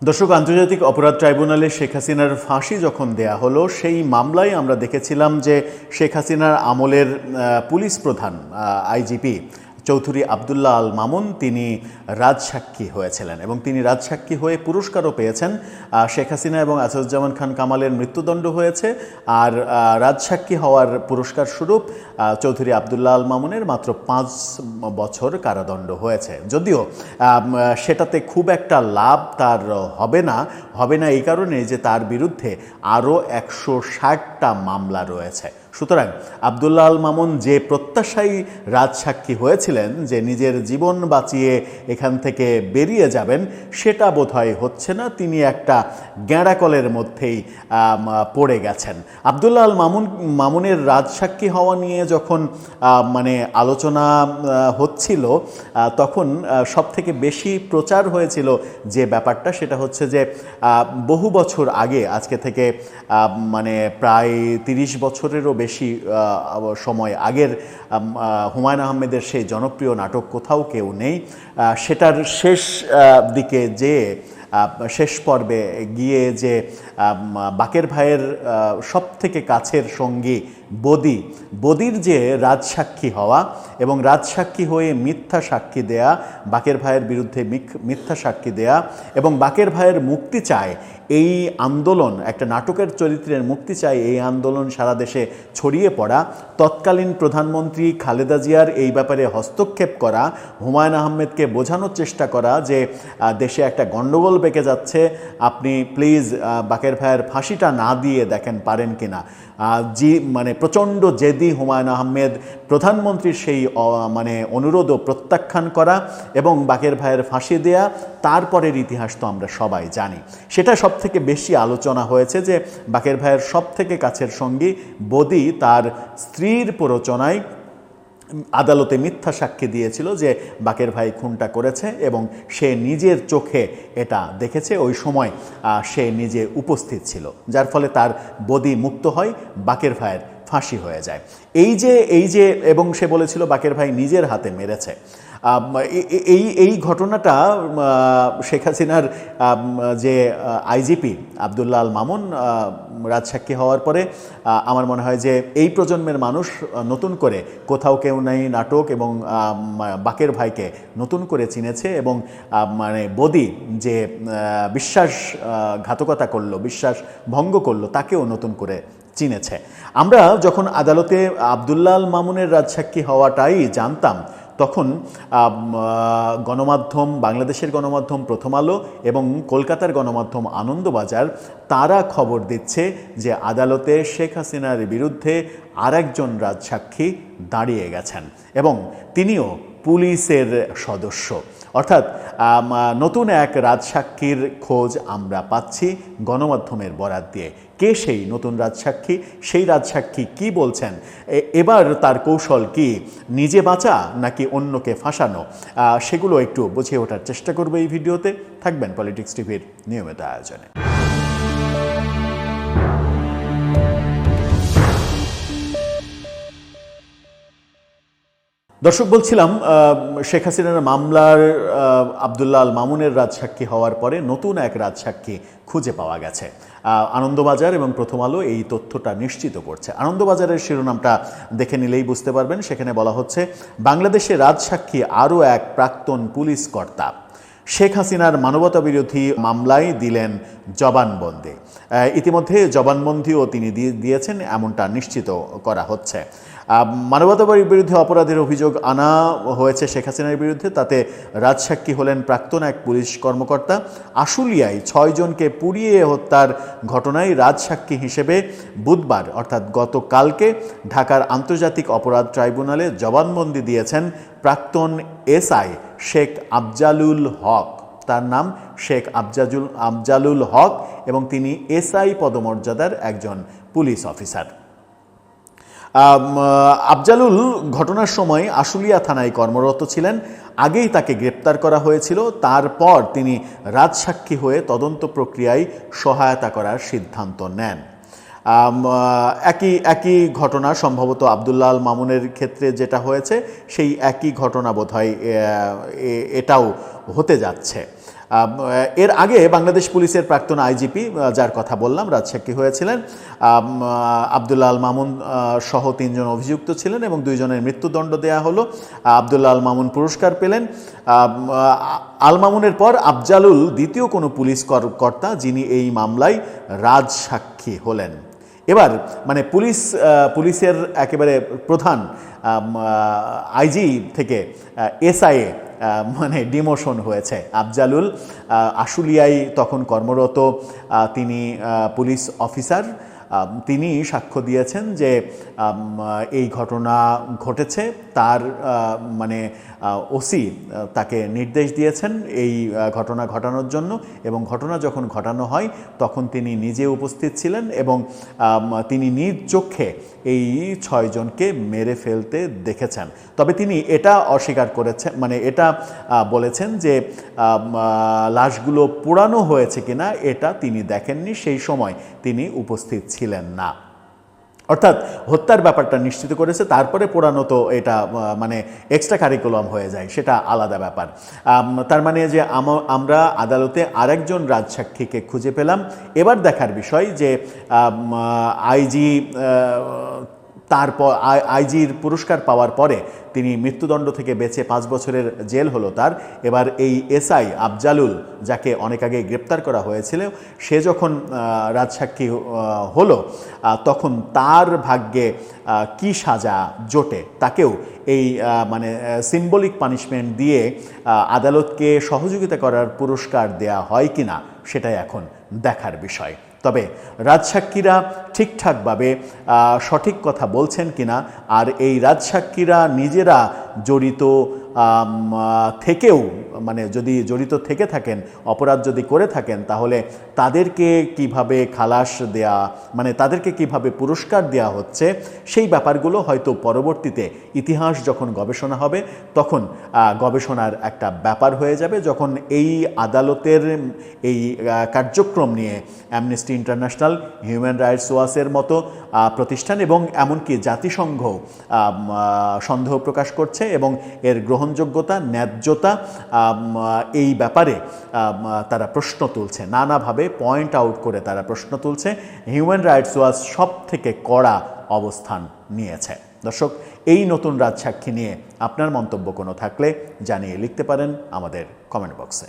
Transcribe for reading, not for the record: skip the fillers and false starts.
দর্শক, আন্তর্জাতিক অপরাধ ট্রাইব্যুনালে শেখ হাসিনার ফাঁসি যখন দেয়া হলো, সেই মামলায় আমরা দেখেছিলাম যে শেখ হাসিনার আমলের পুলিশ প্রধান আইজিপি চৌধুরী আবদুল্লাহ আল মামুন তিনি রাজসাক্ষী হয়েছিলেন এবং তিনি রাজসাক্ষী হয়ে পুরস্কারও পেয়েছেন। শেখ হাসিনা এবং আসাদুজ্জামান খান কামালের মৃত্যুদণ্ড হয়েছে, আর রাজসাক্ষী হওয়ার পুরস্কার স্বরূপ চৌধুরী আবদুল্লাহ আল মামুনের মাত্র ৫ বছর কারাদণ্ড হয়েছে। যদিও সেটাতে খুব একটা লাভ তার হবে না এই কারণে যে তার বিরুদ্ধে আরও ১৬০টা মামলা রয়েছে। সুতরাং আবদুল্লাহ আল মামুন যে প্রত্যাশায় রাজসাক্ষী হয়েছিলেন যে নিজের জীবন বাঁচিয়ে এখান থেকে বেরিয়ে যাবেন, সেটা বোধহয় হচ্ছে না। তিনি একটা গ্যাঁড়াকলের মধ্যেই পড়ে গেছেন। আবদুল্লাহ আল মামুনের রাজসাক্ষী হওয়া নিয়ে যখন আলোচনা হচ্ছিল, তখন সবথেকে বেশি প্রচার হয়েছিল যে ব্যাপারটা, সেটা হচ্ছে যে বহু বছর আগে, আজকে থেকে প্রায় ৩০ বছরেরও বেশি সময় আগের হুমায়ূন আহমেদের সেই জনপ্রিয় নাটক কোথাও কেউ নেই, সেটার শেষ দিকে যে শেষ পর্বে গিয়ে যে বাকের ভাইয়ের সবথেকে কাছের সঙ্গী বদির যে রাজসাক্ষী হওয়া এবং রাজসাক্ষী হয়ে মিথ্যা সাক্ষী দেয়া, বাকের ভাইয়ের বিরুদ্ধে মিথ্যা সাক্ষী দেয়া এবং বাকের ভাইয়ের মুক্তি চায়, এই আন্দোলন, একটা নাটকের চরিত্রের মুক্তি চায়, এই আন্দোলন সারা দেশে ছড়িয়ে পড়া, তৎকালীন প্রধানমন্ত্রী খালেদা জিয়ার এই ব্যাপারে হস্তক্ষেপ করা, হুমায়ূন আহমেদকে বোঝানোর চেষ্টা করা যে দেশে একটা গণ্ডগোল বেঁকে যাচ্ছে, আপনি প্লিজ বাকের ভাইয়ের ফাঁসিটা না দিয়ে দেখেন পারেন কিনা। প্রচণ্ড জেদি হুমায়ূন আহমেদ প্রধানমন্ত্রীর সেই অনুরোধও প্রত্যাখ্যান করা এবং বাকের ভাইয়ের ফাঁসি দেয়া, তারপরের ইতিহাস তো আমরা সবাই জানি। সেটা সবথেকে বেশি আলোচনা হয়েছে যে বাকের ভাইয়ের সবথেকে কাছের সঙ্গী বদি তার স্ত্রীর প্ররোচনায় আদালতে মিথ্যা সাক্ষী দিয়েছিল যে বাকের ভাই খুনটা করেছে এবং সে নিজের চোখে এটা দেখেছে, ওই সময় সে নিজে উপস্থিত ছিল, যার ফলে তার বদি মুক্ত হয়, বাকের ভাইয়ের ফাঁসি হয়ে যায়। এই যে এবং সে বলেছিল বাকের ভাই নিজের হাতে মেরেছে। এই ঘটনাটা শেখ হাসিনার যে আইজিপি আবদুল্লাহ আল মামুন রাজসাক্ষী হওয়ার পরে আমার মনে হয় যে এই প্রজন্মের মানুষ নতুন করে কোথাও কেউ নেই নাটক এবং বাকের ভাইকে নতুন করে চিনেছে এবং বদি যে বিশ্বাসঘাতকতা করলো, বিশ্বাস ভঙ্গ করলো, তাকেও নতুন করে চিনেছে। আমরা যখন আদালতে আবদুল্লাহ আল মামুনের রাজসাক্ষী হওয়াটাই জানতাম, তখন গণমাধ্যম, বাংলাদেশের গণমাধ্যম প্রথম আলো এবং কলকাতার গণমাধ্যম আনন্দবাজার, তারা খবর দিচ্ছে যে আদালতে শেখ হাসিনার বিরুদ্ধে আরেকজন রাজসাক্ষী দাঁড়িয়ে গেছেন এবং তিনিও পুলিশের সদস্য। অর্থাৎ নতুন এক রাজসাক্ষীর খোঁজ আমরা পাচ্ছি গণমাধ্যমের বরাত দিয়ে। কে সেই নতুন রাজসাক্ষী? সেই রাজসাক্ষী কি বলছেন? এবার তার কৌশল কি, নিজে বাঁচা নাকি অন্যকে ফাঁসানো? সেগুলো একটু বুঝিয়ে ওঠার চেষ্টা করবো এই ভিডিওতে। থাকবেন পলিটিক্স টিভির নিয়মিত আয়োজনে। দর্শক, বলছিলাম শেখ হাসিনার মামলার আবদুল্লাহ আল মামুনের রাজসাক্ষী হওয়ার পরে নতুন এক রাজসাক্ষী খুঁজে পাওয়া গেছে। আনন্দবাজার এবং প্রথম আলো এই তথ্যটা নিশ্চিত করছে। আনন্দবাজারের শিরোনামটা দেখে নিলেই বুঝতে পারবেন। সেখানে বলা হচ্ছে, বাংলাদেশে রাজসাক্ষী আরও এক প্রাক্তন পুলিশ কর্তা, শেখ হাসিনার মানবতা বিরোধী মামলায় দিলেন জবানবন্দি। ইতিমধ্যে জবানবন্দিও তিনি দিয়েছেন, এমনটা নিশ্চিত করা হচ্ছে। মানবতা বিরোধী অপরাধের অভিযোগ আনা হয়েছে শেখ হাসিনার বিরুদ্ধে। তাতে রাজসাক্ষী হলেন প্রাক্তন এক পুলিশ কর্মকর্তা। আশুলিয়ায় ৬ জনকে পুড়িয়ে হত্যার ঘটনায় রাজসাক্ষী হিসেবে বুধবার অর্থাৎ গতকালকে ঢাকার আন্তর্জাতিক অপরাধ ট্রাইব্যুনালে জবানবন্দি দিয়েছেন প্রাক্তন এসআই শেখ আফজালুল হক। তার নাম শেখ আফজালুল হক এবং তিনি এসআই পদমর্যাদার একজন পুলিশ অফিসার। আফজালুল ঘটনার সময় আশুলিয়া থানায় কর্মরত ছিলেন। আগেই তাকে গ্রেপ্তার করা হয়েছিল। তারপর তিনি রাজসাক্ষী হয়ে তদন্ত প্রক্রিয়ায় সহায়তা করার সিদ্ধান্ত নেন। একই ঘটনা সম্ভবত আবদুল্লাহ আল মামুনের ক্ষেত্রে যেটা হয়েছে সেই একই ঘটনা বোধহয় এটাও হতে যাচ্ছে। এর আগে বাংলাদেশ পুলিশের প্রাক্তন আইজিপি, যার কথা বললাম, রাজসাক্ষী হয়েছিলেন। আবদুল্লাহ আল মামুন সহ 3 জন অভিযুক্ত ছিলেন এবং 2 জনের মৃত্যুদণ্ড দেয়া হলো। আবদুল্লাহ আল মামুন পুরস্কার পেলেন। আল মামুনের পর আফজালুল দ্বিতীয় কোনো পুলিশ কর্তা যিনি এই মামলায় রাজসাক্ষী হলেন। এবার মানে পুলিশের একেবারে প্রধান আইজি থেকে এসআইএ মানে ডিমোশন হয়েছে। আফজালুল আশুলিয়ায় তখন কর্মরত, তিনি পুলিশ অফিসার। তিনি সাক্ষ্য দিয়েছেন যে এই ঘটনা ঘটেছে, তার মানে ওসি তাকে নির্দেশ দিয়েছেন এই ঘটনা ঘটানোর জন্য, এবং ঘটনা যখন ঘটানো হয় তখন তিনি নিজে উপস্থিত ছিলেন এবং তিনি নিজ চোখে এই 6 জনকে মেরে ফেলতে দেখেছেন। তবে তিনি এটা অস্বীকার করেছেন, মানে এটা বলেছেন যে লাশগুলো পোড়ানো হয়েছে কিনা এটা তিনি দেখেননি, সেই সময় তিনি উপস্থিত ছিলেন না। অর্থাৎ হত্যার ব্যাপারটা নিশ্চিত করেছে, তারপরে পোড়ানো তো এটা মানে এক্সট্রা কারিকুলাম হয়ে যায়, সেটা আলাদা ব্যাপার। তার মানে যে আমরা আদালতে আরেকজন রাজসাক্ষীকে খুঁজে পেলাম। এবার দেখার বিষয় যে আইজি তারপর আইজির পুরস্কার পাওয়ার পরে তিনি মৃত্যুদণ্ড থেকে বেঁচে 5 বছরের জেল হলো তার। এবার এই এসআই আফজালুল, যাকে অনেক আগে গ্রেপ্তার করা হয়েছিল, সে যখন রাজসাক্ষী হলো তখন তার ভাগ্যে কি সাজা জোটে, তাকেও এই মানে সিম্বলিক পানিশমেন্ট দিয়ে আদালতকে সহযোগিতা করার পুরস্কার দেয়া হয় কিনা সেটাই এখন দেখার বিষয়। তবে রাজসাক্ষীরা ঠিকঠাকভাবে সঠিক কথা বলছেন কিনা, আর এই রাজসাক্ষীরা নিজেরা জড়িত থেকেও, মানে যদি জড়িত থেকে থাকেন, অপরাধ যদি করে থাকেন, তাহলে তাদেরকে কিভাবে খালাস দেয়া, মানে তাদেরকে কিভাবে পুরস্কার দেয়া হচ্ছে, সেই ব্যাপারগুলো হয়তো পরবর্তীতে ইতিহাস যখন গবেষণা হবে তখন গবেষণার একটা ব্যাপার হয়ে যাবে। যখন এই আদালতের এই কার্যক্রম নিয়ে অ্যামনেস্টি ইন্টারন্যাশনাল, হিউম্যান রাইটস ওয়াচের মতো প্রতিষ্ঠান এবং এমনকি জাতিসংঘ সন্দেহ প্রকাশ করছে এবং এর গ্রহণযোগ্যতা, ন্যায্যতা, এই ব্যাপারে তারা প্রশ্ন তুলছে, নানাভাবে পয়েন্ট আউট করে তারা প্রশ্ন তুলছে। হিউম্যান রাইটস ওয়াচ সব থেকে কড়া অবস্থান নিয়েছে। দর্শক, এই নতুন রাজসাক্ষী নিয়ে আপনার মন্তব্য কোনো থাকলে জানিয়ে লিখতে পারেন আমাদের কমেন্ট বক্সে।